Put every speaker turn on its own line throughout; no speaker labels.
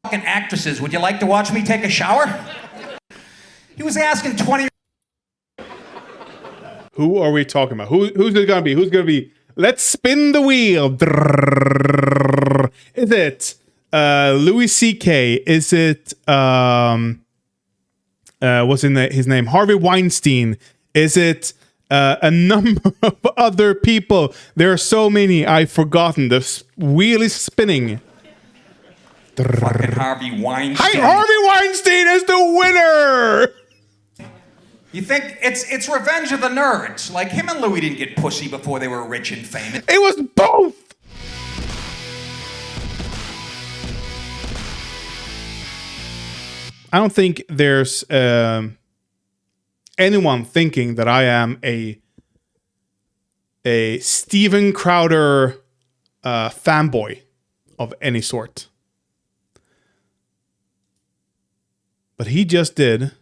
fucking actresses. Would you like to watch me take a shower? He was asking 20.
Who are we talking about? Who's it gonna be? Who's gonna be? Let's spin the wheel. Is it Louis C.K.? Is it what's his name? Harvey Weinstein? Is it a number of other people? There are so many I've forgotten. The wheel is spinning.
Fucking Harvey Weinstein.
Harvey Weinstein is the winner.
You think it's Revenge of the Nerds? Like him and Louis didn't get pussy before they were rich and famous.
It was both. I don't think there's anyone thinking that I am a Steven Crowder fanboy of any sort. But he just did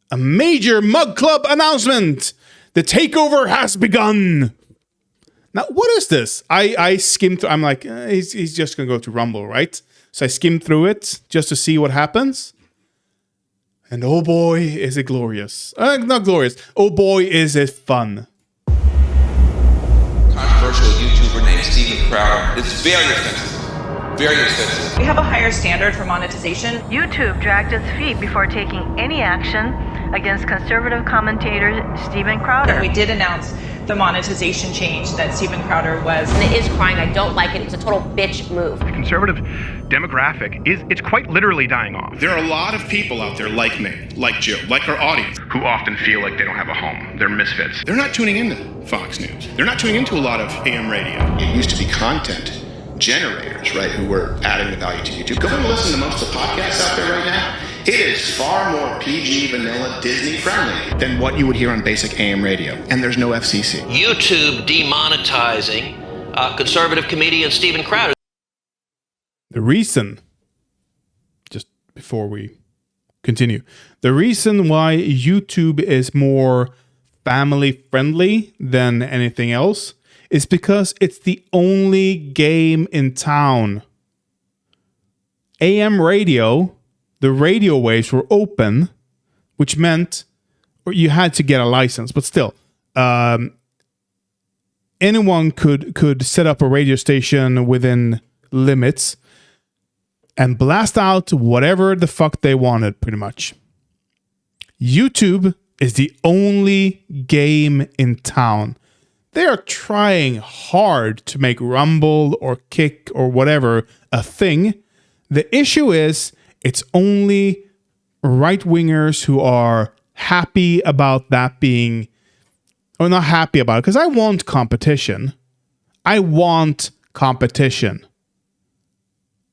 a major Mug Club announcement. The takeover has begun. Now, what is this? I skimmed through. I'm like, he's just going to go to Rumble, right? So I skimmed through it just to see what happens. And oh boy, is it glorious. Not glorious. Oh boy, is it fun.
Controversial YouTuber named Steven Crowder. It's very offensive. Very offensive.
We have a higher standard for monetization.
YouTube dragged its feet before taking any action against conservative commentator Steven Crowder.
We did announce the monetization change that Steven Crowder was.
And it is crying, I don't like it. It's a total bitch move.
The conservative demographic it's quite literally dying off.
There are a lot of people out there like me, like Joe, like our audience,
Who often feel like they don't have a home. They're misfits.
they're not tuning into Fox News. They're not tuning into a lot of AM radio. It used to be content generators, right, who were adding the value to YouTube. Go and listen to most of the podcasts out there right now. It is far more PG, vanilla, Disney friendly than what you would hear on basic AM radio. And there's no FCC.
YouTube demonetizing conservative comedian Steven Crowder.
The reason, just before we continue, the reason why YouTube is more family friendly than anything else is because it's the only game in town. AM radio, the radio waves were open, which meant you had to get a license, but still, anyone could set up a radio station within limits and blast out whatever the fuck they wanted, pretty much. YouTube is the only game in town. They are trying hard to make Rumble or Kick or whatever a thing. The issue is it's only right-wingers who are happy about that being, or not happy about it, because I want competition. I want competition.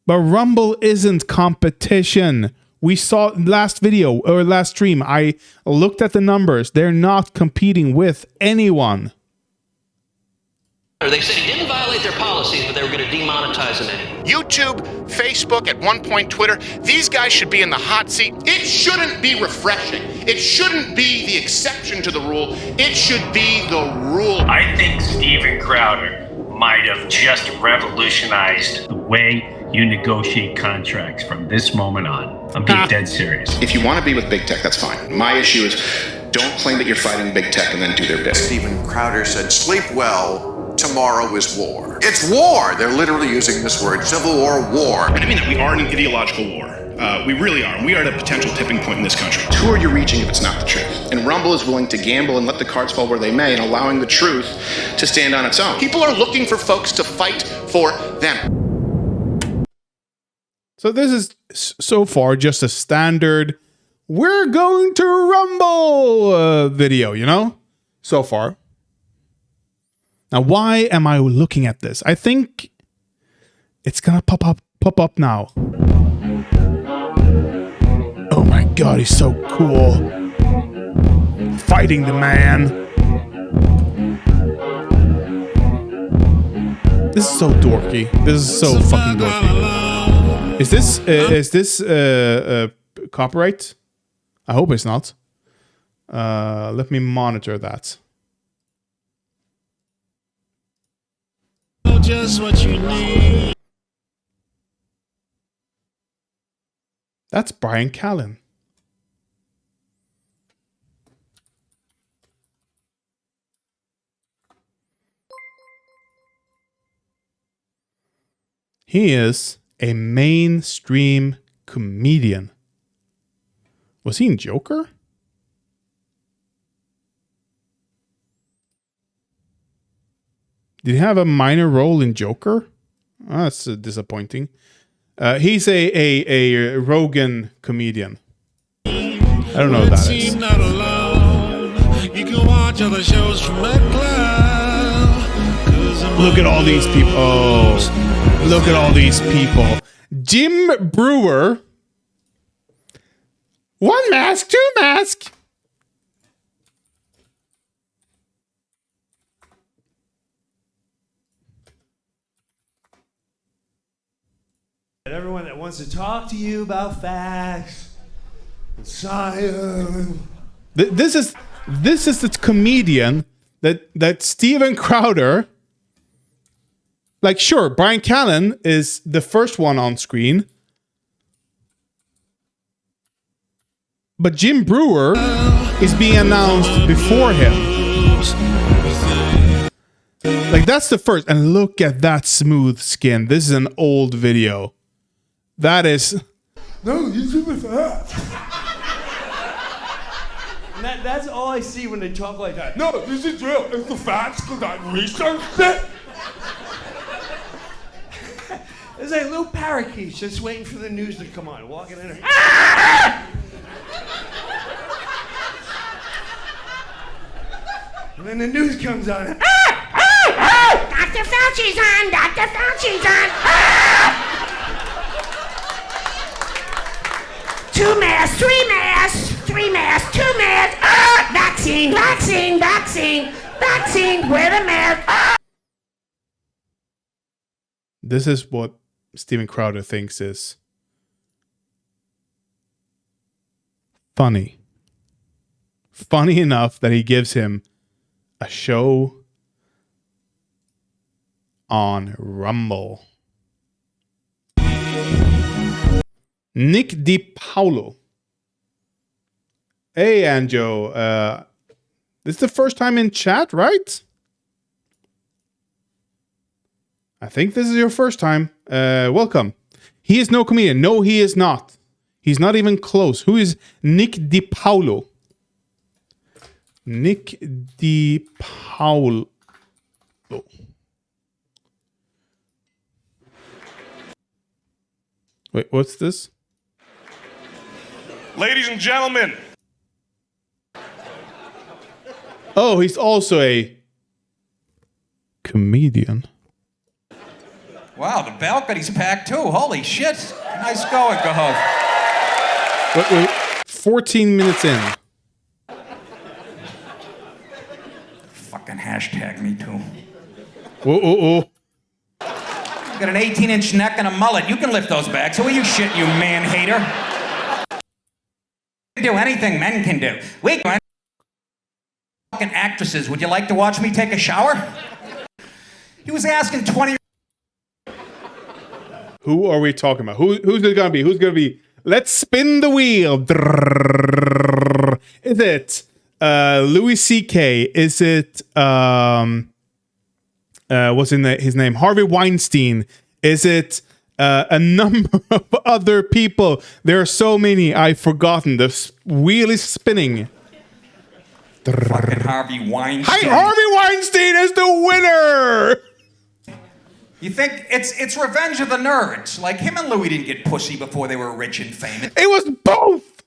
But Rumble isn't competition. We saw last video or last stream, I looked at the numbers. They're not competing with anyone.
They said he didn't violate their policies, but they were going to demonetize him anyway.
YouTube, Facebook, at one point Twitter, these guys should be in the hot seat. It shouldn't be refreshing. It shouldn't be the exception to the rule. It should be the rule.
I think Steven Crowder might have just revolutionized the way you negotiate contracts from this moment on. I'm being dead serious.
If you want to be with big tech, that's fine. My issue is don't claim that you're fighting big tech and then do their bit.
Steven Crowder said, sleep well, tomorrow is war. It's war! They're literally using this word, civil war.
I mean that we are in an ideological war. We really are. We are at a potential tipping point in this country. Who are you reaching if it's not the truth? And Rumble is willing to gamble and let the cards fall where they may and allowing the truth to stand on its own. People are looking for folks to fight for them.
So this is so far just a standard "we're going to Rumble" video, you know? So far. Now, why am I looking at this? I think it's gonna pop up now. Oh my god, he's so cool. Fighting the man. This is so dorky. This is so fucking dorky. Is this copyright? I hope it's not. Let me monitor that.
Just what you need.
That's Brian Callen. He is a mainstream comedian. Was he in Joker? Did he have a minor role in Joker? Oh, that's disappointing. He's a Rogan comedian. I don't know what that is.
Not alone. You can watch other shows from the cloud.
Look at all these people. Oh, look at all these people. Jim Brewer. One mask, two mask.
Everyone that wants to talk to you about facts, science.
This is the comedian that Steven Crowder. Like, sure, Brian Callen is the first one on screen, but Jim Brewer is being announced before him. Like, that's the first. And look at that smooth skin. This is an old video. That is.
No, you're super fast. That's all I see when they talk like that. No, this is real. It's the facts because I researched it. It's like little parakeets just waiting for the news to come on, walking in. And then the news comes on.
Dr. Fauci's on! Dr. Fauci's on! 2 masks, 3 masks, 3 masks, 2 masks. Vaccine, vaccine, vaccine, vaccine. Wear the mask.
This is what Steven Crowder thinks is funny. Funny enough that he gives him a show on Rumble. Nick DiPaolo. Hey, Anjo. This is the first time in chat, right? I think this is your first time. Welcome. He is no comedian. No, he is not. He's not even close. Who is Nick DiPaolo? Nick DiPaolo. Wait, what's this?
Ladies and gentlemen.
Oh, he's also a comedian.
Wow, the balcony's packed too. Holy shit. Nice going, Gahoth.
Wait, 14 minutes in.
Fucking hashtag me too.
Oh.
You got an 18-inch neck and a mullet. You can lift those bags. Who are you shit, you man-hater? Do anything men can do. We can. Fucking actresses, would you like to watch me take a shower? He was asking 20.
Who are we talking about? Who's it gonna be? Who's gonna be? Let's spin the wheel. Is it Louis C.K.? Is it what's his name? Harvey Weinstein? Is it a number of other people? There are so many I've forgotten. The wheel is spinning.
Fucking Harvey Weinstein.
Harvey Weinstein is the winner.
You think it's Revenge of the Nerds? Like him and Louis didn't get pussy before they were rich and famous.
It was both.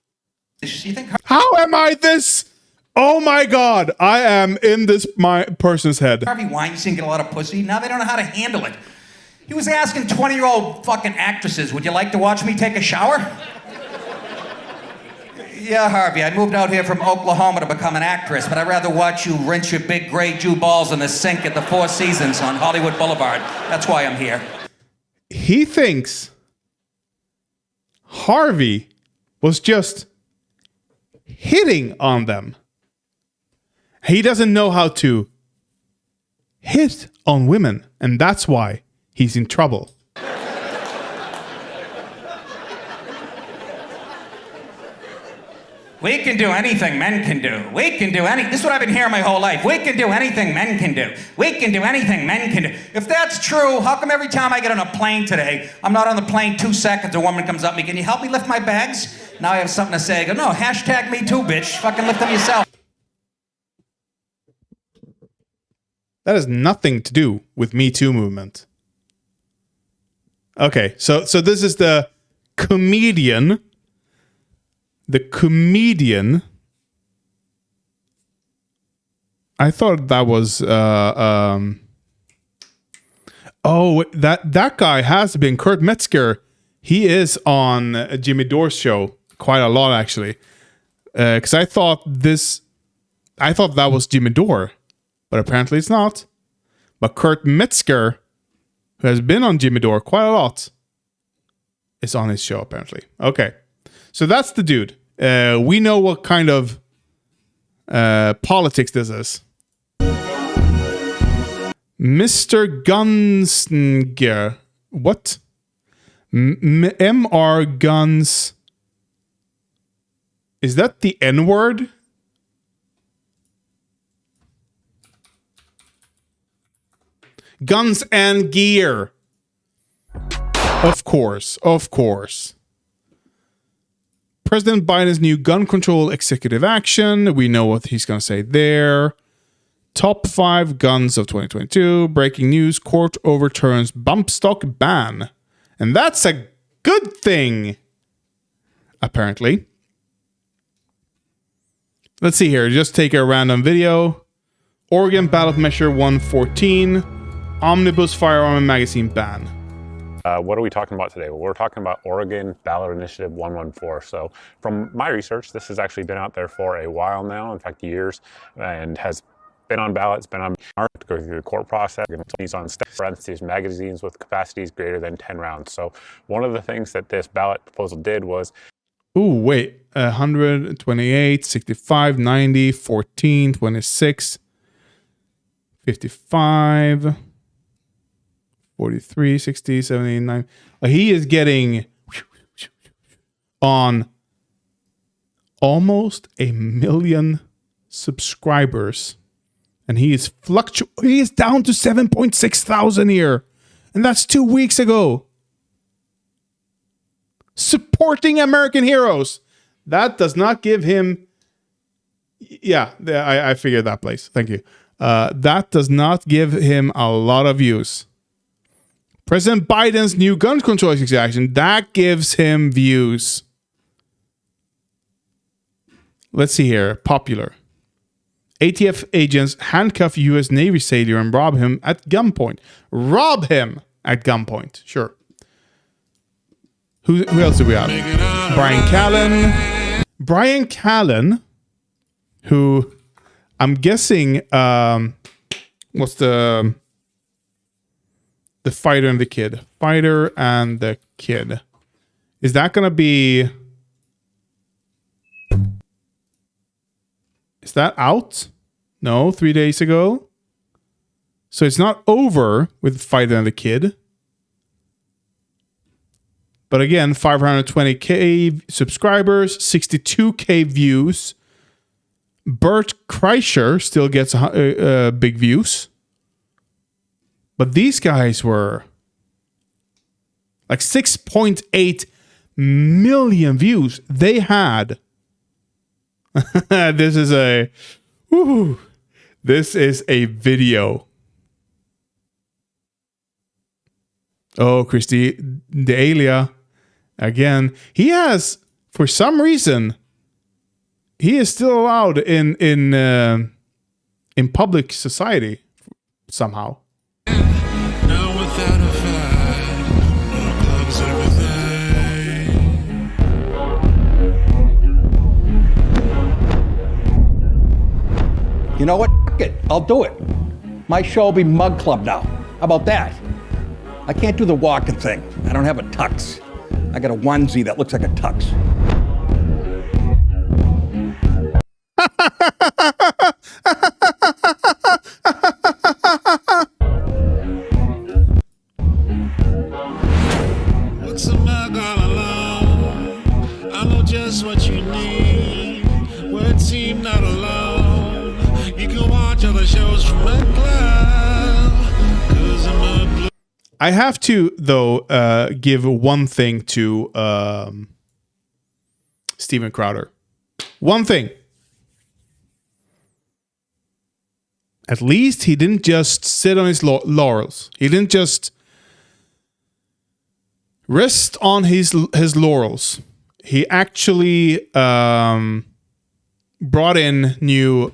You think?
How am I this? Oh my God! I am in this my person's head.
Harvey Weinstein get a lot of pussy. Now they don't know how to handle it. He was asking 20-year-old fucking actresses, "Would you like to watch me take a shower?" Yeah, Harvey, I moved out here from Oklahoma to become an actress, but I'd rather watch you rinse your big gray Jew balls in the sink at the Four Seasons on Hollywood Boulevard. That's why I'm here.
He thinks Harvey was just hitting on them. He doesn't know how to hit on women, and that's why he's in trouble.
We can do anything men can do. We can do this is what I've been hearing my whole life. We can do anything men can do. We can do anything men can do. If that's true, how come every time I get on a plane today, I'm not on the plane 2 seconds, a woman comes up to me, can you help me lift my bags? Now I have something to say. I go, no, hashtag me too, bitch. Fucking lift them yourself.
That has nothing to do with Me Too movement. Okay, so this is the comedian. The comedian. I thought that was oh, that guy has been Kurt Metzger. He is on Jimmy Dore's show quite a lot, actually. Because I thought that was Jimmy Dore, but apparently it's not. But Kurt Metzger, who has been on Jimmy Dore quite a lot, is on his show, apparently. Okay. So that's the dude. We know what kind of politics this is. Mr. Gunslinger. What? M.R. Guns. Is that the N-word? Guns and gear. Of course. Of course. President Biden's new gun control executive action. We know what he's going to say there. Top 5 guns of 2022. Breaking news. Court overturns bump stock ban. And that's a good thing, apparently. Let's see here. Just take a random video. Oregon ballot measure 114. Omnibus firearm and magazine ban.
What are we talking about today? Well, we're talking about Oregon Ballot Initiative 114. So from my research, this has actually been out there for a while now, in fact, years, and has been on ballots, been on to go through the court process. These on parentheses magazines with capacities greater than 10 rounds. So one of the things that this ballot proposal did was...
Ooh, wait. 128, 65, 90, 14, 26, 55... 43, 60, 70, 90. He is getting on almost 1 million subscribers. And he is down to 7.6 thousand here. And that's 2 weeks ago. Supporting American heroes. That does not give him... Yeah, I figured that place. Thank you. That does not give him a lot of views. President Biden's new gun control action, that gives him views. Let's see here. Popular. ATF agents handcuff U.S. Navy sailor and rob him at gunpoint. Rob him at gunpoint. Sure. Who else do we have? Brian Callen. Brian Callen, who I'm guessing what's the Fighter and the Kid. Fighter and the Kid. Is that going to be... Is that out? No, 3 days ago. So it's not over with Fighter and the Kid. But again, 520k subscribers, 62k views. Bert Kreischer still gets big views. But these guys were like 6.8 million views. They had. This is a video. Oh, Christy D'Elia. Again, he has, for some reason, he is still allowed in public society somehow.
You know what? F it. I'll do it. My show will be Mug Club now. How about that? I can't do the walking thing. I don't have a tux. I got a onesie that looks like a tux.
What's a mug all alone? I know just what you need. not alone. You can watch other shows from the cloud. 'Cause I'm a blue.
I have to, though, give one thing to Steven Crowder. One thing. At least he didn't just sit on his laurels. He didn't just rest on his laurels. He actually brought in new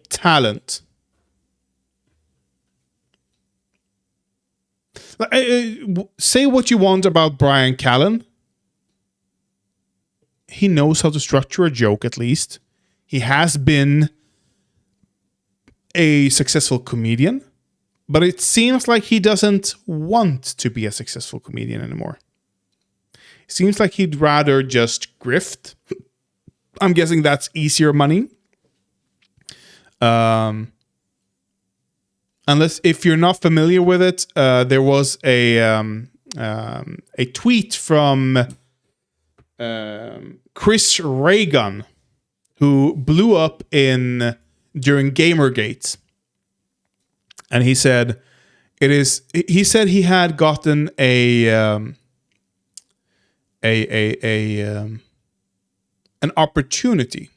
talent. Say what you want about Brian Callen. He knows how to structure a joke, at least. He has been a successful comedian, but it seems like he doesn't want to be a successful comedian anymore. It seems like he'd rather just grift. I'm guessing that's easier money. Unless, if you're not familiar with it, there was a tweet from Chris Reagan, who blew up during Gamergate, and he said he had gotten an opportunity,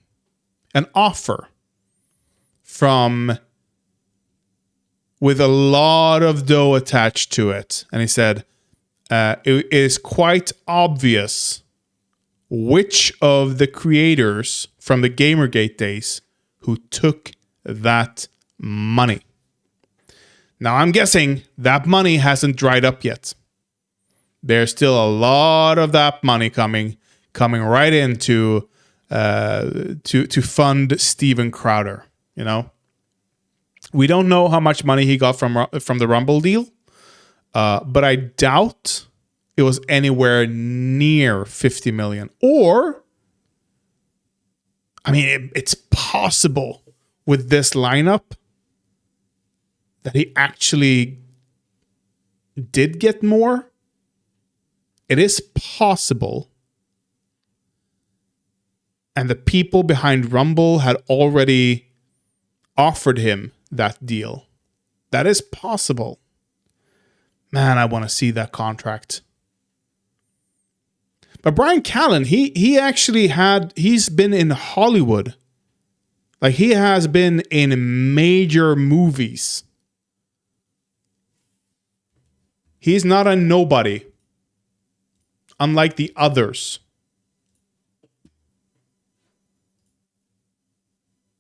an offer with a lot of dough attached to it. And he said, it is quite obvious which of the creators from the Gamergate days who took that money. Now, I'm guessing that money hasn't dried up yet. There's still a lot of that money coming right into to fund Steven Crowder, you know? We don't know how much money he got from the Rumble deal, but I doubt it was anywhere near 50 million. Or, I mean, it's possible with this lineup that he actually did get more. It is possible. And the people behind Rumble had already offered him that deal. That is possible. Man, I want to see that contract. But Brian Callen, he's been in Hollywood. Like, he has been in major movies. He's not a nobody. Unlike the others.